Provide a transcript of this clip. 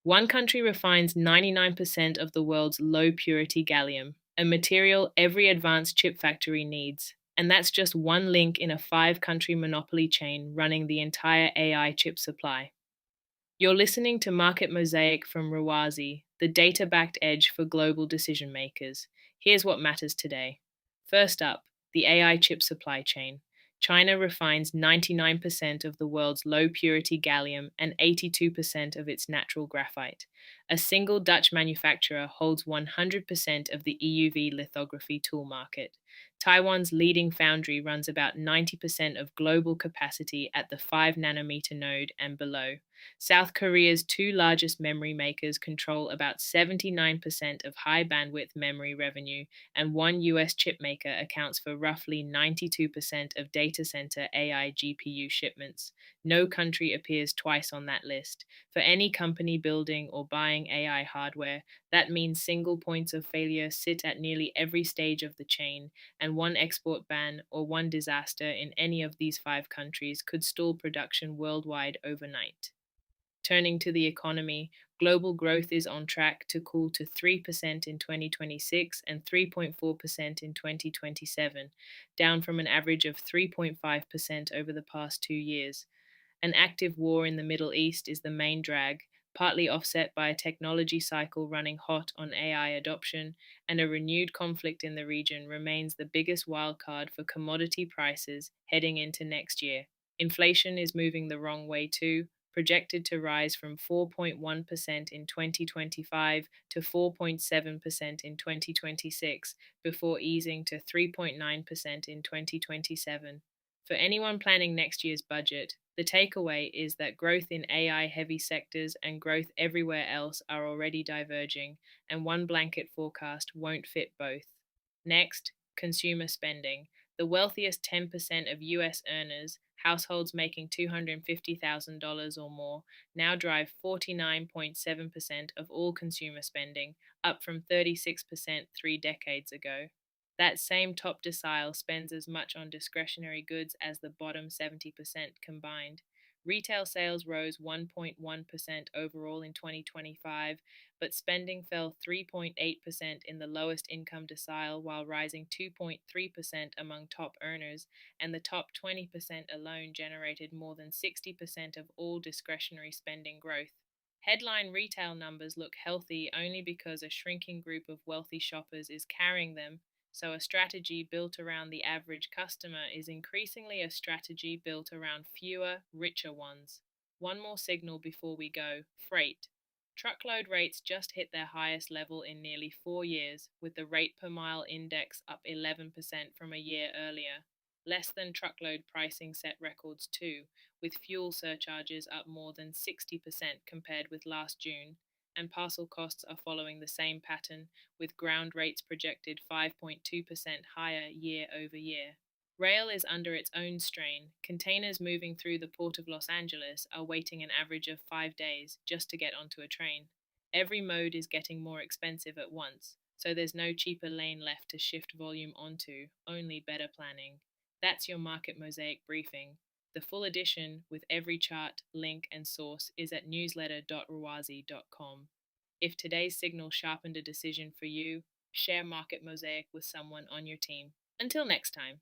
One country refines 99% of the world's low purity gallium, a material every advanced chip factory needs. And that's just one link in a 5 country monopoly chain running the entire AI chip supply. You're listening to Market Mosaic from Rawazi, the data backed edge for global decision makers. Here's what matters today. First up, the AI chip supply chain. China refines 99% of the world's low purity gallium and 82% of its natural graphite. A single Dutch manufacturer holds 100% of the EUV lithography tool market. Taiwan's leading foundry runs about 90% of global capacity at the 5 nanometer node and below. South Korea's two largest memory makers control about 79% of high bandwidth memory revenue, and one US chipmaker accounts for roughly 92% of data center AI GPU shipments. No country appears twice on that list. For any company building or buying AI hardware, that means single points of failure sit at nearly every stage of the chain, and one export ban or one disaster in any of these 5 countries could stall production worldwide overnight. Turning to the economy, global growth is on track to cool to 3% in 2026 and 3.4% in 2027, down from an average of 3.5% over the past 2 years. An active war in the Middle East is the main drag, partly offset by a technology cycle running hot on AI adoption, and a renewed conflict in the region remains the biggest wildcard for commodity prices heading into next year. Inflation is moving the wrong way too, projected to rise from 4.1% in 2025 to 4.7% in 2026, before easing to 3.9% in 2027. For anyone planning next year's budget, the takeaway is that growth in AI heavy sectors and growth everywhere else are already diverging, and one blanket forecast won't fit both. Next, consumer spending. The wealthiest 10% of US earners, households making $250,000 or more, now drive 49.7% of all consumer spending, up from 36% 3 decades ago. That same top decile spends as much on discretionary goods as the bottom 70% combined. Retail sales rose 1.1% overall in 2025, but spending fell 3.8% in the lowest income decile while rising 2.3% among top earners, and the top 20% alone generated more than 60% of all discretionary spending growth. Headline retail numbers look healthy only because a shrinking group of wealthy shoppers is carrying them, so a strategy built around the average customer is increasingly a strategy built around fewer, richer ones. One more signal before we go: freight. Truckload rates just hit their highest level in nearly 4 years, with the rate per mile index up 11% from a year earlier. Less than truckload pricing set records too, with fuel surcharges up more than 60% compared with last June, and parcel costs are following the same pattern, with ground rates projected 5.2% higher year over year. Rail is under its own strain. Containers moving through the port of Los Angeles are waiting an average of 5 days just to get onto a train. Every mode is getting more expensive at once, so there's no cheaper lane left to shift volume onto, only better planning. That's your Market Mosaic briefing. The full edition, with every chart, link, and source, is at newsletter.rawazi.com. If today's signal sharpened a decision for you, share Market Mosaic with someone on your team. Until next time.